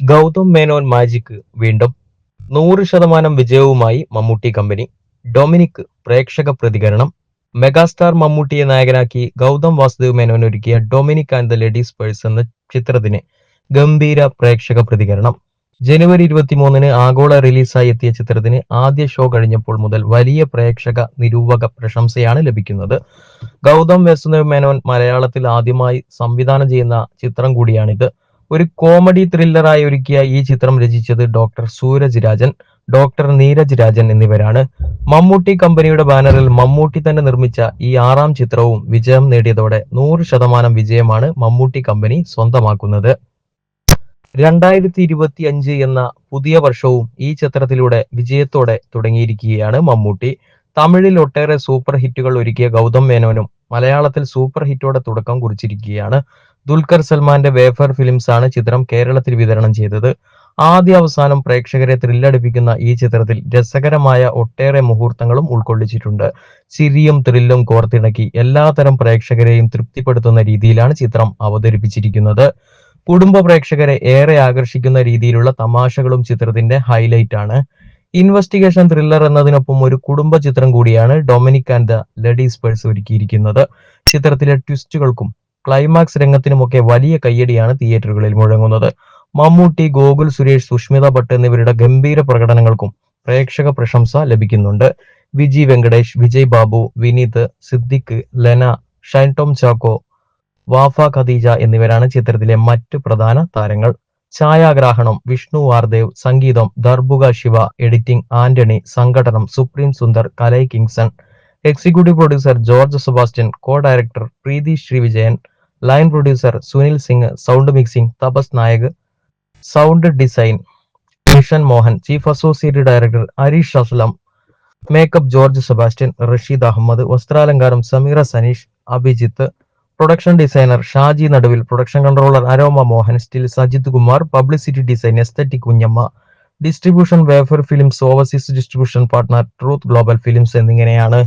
Gautam Menon magic വീണ്ടും 100% വിജയവുമായി Mammootty company. Dominic പ്രേക്ഷക പ്രതികരണം. മെഗാസ്റ്റാർ മമ്മൂട്ടിയെ നായകനാക്കി ഗൗതം വാസുദേവ് മേനോൻ ഒരുക്കിയ Dominic and the ladies purse എന്ന ചിത്രത്തിന് ഗംഭീര പ്രേക്ഷക പ്രതികരണം. ജനുവരി 23-ന് ആഗോള റിലീസായി എത്തിയ ചിത്രത്തിന് ആദ്യ ഷോ കഴിഞ്ഞപ്പോൾ മുതൽ വലിയ പ്രേക്ഷക നിരൂപക പ്രശംസയാണ് ലഭിക്കുന്നത്. ഗൗതം വാസുദേവ് മേനോൻ മലയാളത്തിൽ ആദ്യമായി സംവിധാനം ചെയ്യുന്ന ചിത്രം കൂടിയാണിത്. ഒരു കോമഡി ത്രില്ലറായി ഒരുക്കിയ ഈ ചിത്രം രചിച്ചത് ഡോക്ടർ സൂരജ് രാജൻ, ഡോക്ടർ നീരജ് രാജൻ എന്നിവരാണ്. മമ്മൂട്ടി കമ്പനിയുടെ ബാനറിൽ മമ്മൂട്ടി തന്നെ നിർമ്മിച്ച ഈ 6ാം ചിത്രവും വിജയം നേടിയതോടെ 100% വിജയമാണ് മമ്മൂട്ടി കമ്പനി സ്വന്തമാക്കുന്നത്. 2025 എന്ന പുതിയ വർഷവും ഈ ചിത്രത്തിലൂടെ വിജയത്തോടെ തുടങ്ങിയിരിക്കുകയാണ് മമ്മൂട്ടി. തമിഴിൽ ഒട്ടേറെ സൂപ്പർ ഹിറ്റുകൾ ഒരുക്കിയ ഗൗതം മേനോനും മലയാളത്തിൽ സൂപ്പർ ഹിറ്റോടെ തുടക്കം കുറിച്ചിരിക്കുകയാണ്. ദുൽഖർ സൽമാന്റെ വേഫർ ഫിലിംസ് ആണ് ചിത്രം കേരളത്തിൽ വിതരണം ചെയ്തത്. ആദ്യ അവസാനം പ്രേക്ഷകരെ ത്രില്ലടിപ്പിക്കുന്ന ഈ ചിത്രത്തിൽ രസകരമായ ഒട്ടേറെ മുഹൂർത്തങ്ങളും ഉൾക്കൊള്ളിച്ചിട്ടുണ്ട്. ചിരിയും ത്രില്ലും കോർത്തിണക്കി എല്ലാതരം പ്രേക്ഷകരെയും തൃപ്തിപ്പെടുത്തുന്ന രീതിയിലാണ് ചിത്രം അവതരിപ്പിച്ചിരിക്കുന്നത്. കുടുംബ പ്രേക്ഷകരെ ഏറെ ആകർഷിക്കുന്ന രീതിയിലുള്ള തമാശകളും ചിത്രത്തിന്റെ ഹൈലൈറ്റ് ആണ്. ഇൻവെസ്റ്റിഗേഷൻ ത്രില്ലർ എന്നതിനൊപ്പം ഒരു കുടുംബ ചിത്രം കൂടിയാണ് Dominic and the ladies purse ഒരുക്കിയിരിക്കുന്നത്. ചിത്രത്തിലെ ട്വിസ്റ്റുകൾക്കും ക്ലൈമാക്സ് രംഗത്തിനുമൊക്കെ വലിയ കയ്യടിയാണ് തിയേറ്ററുകളിൽ മുഴങ്ങുന്നത്. മമ്മൂട്ടി, ഗോകുൽ സുരേഷ്, സുഷ്മിത ഭട്ട് എന്നിവരുടെ ഗംഭീര പ്രകടനങ്ങൾക്കും പ്രേക്ഷക പ്രശംസ ലഭിക്കുന്നുണ്ട്. വിജി വെങ്കടേഷ്, വിജയ് ബാബു, വിനീത്, സിദ്ദിഖ്, ലെന, ഷൈൻ ടോം ചാക്കോ, വാഫ ഖദീജ എന്നിവരാണ് ചിത്രത്തിലെ മറ്റു പ്രധാന താരങ്ങൾ. ഛായാഗ്രാഹണം വിഷ്ണു വാർദേവ്, സംഗീതം ദർബുക ശിവ, എഡിറ്റിംഗ് ആന്റണി, സംഘടനം Supreme Sundar, Kalai Kingson, executive producer George Sebastian, co director Preethi Srivijayan, line producer Sunil Singh, sound mixing Tapas Nayak, sound design Mishan Mohan, chief associate director Harish Aslam, makeup George Sebastian, Rasheed Ahmed, വസ്ത്രാലങ്കാരം Sameera Saneesh, Abhijith, production designer Shaji Naduvil, production controller Aroma Mohan, still Sajith Kumar, publicity design Aesthetic Kunjamma, distribution Wayfarer Films, overseas distribution partner Truth Global Films എന്നിങ്ങനെയാണ്.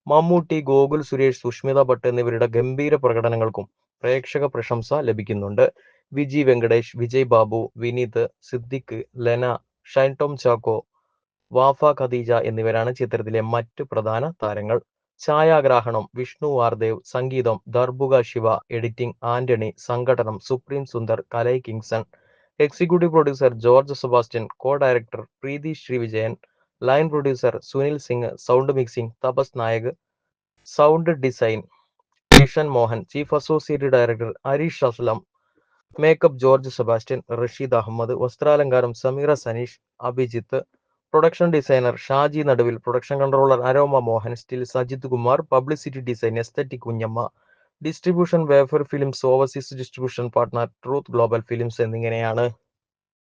മമ്മൂട്ടി, ഗോകുൽ സുരേഷ്, സുഷ്മിത ഭട്ട് എന്നിവരുടെ ഗംഭീര പ്രകടനങ്ങൾക്കും പ്രേക്ഷക പ്രശംസ ലഭിക്കുന്നുണ്ട്. വിജി വെങ്കടേഷ്, വിജയ് ബാബു, വിനീത്, സിദ്ദിഖ്, ലെന, ഷൈൻ ടോം ചാക്കോ, വാഫ ഖദീജ എന്നിവരാണ് ചിത്രത്തിലെ മറ്റു പ്രധാന താരങ്ങൾ. ഛായാഗ്രാഹണം വിഷ്ണു വാർദേവ്, സംഗീതം ദർബുക ശിവ, എഡിറ്റിംഗ് ആന്റണി, സംഘടനം Supreme Sundar, Kalai Kingson, executive producer George Sebastian, co director Preethi Srivijayan, line producer Sunil Singh, sound mixing Tapas Nayak, sound design Mishan Mohan, chief associate director Harish Aslam, makeup George Sebastian, Rasheed Ahmed, വസ്ത്രാലങ്കാരം Sameera Saneesh, Abhijith, production designer Shaji Naduvil, production controller Aroma Mohan, still Sajith Kumar, publicity design Aesthetic Kunjamma, distribution Wayfarer Films, overseas distribution partner Truth Global Films എന്നിങ്ങനെയാണ്.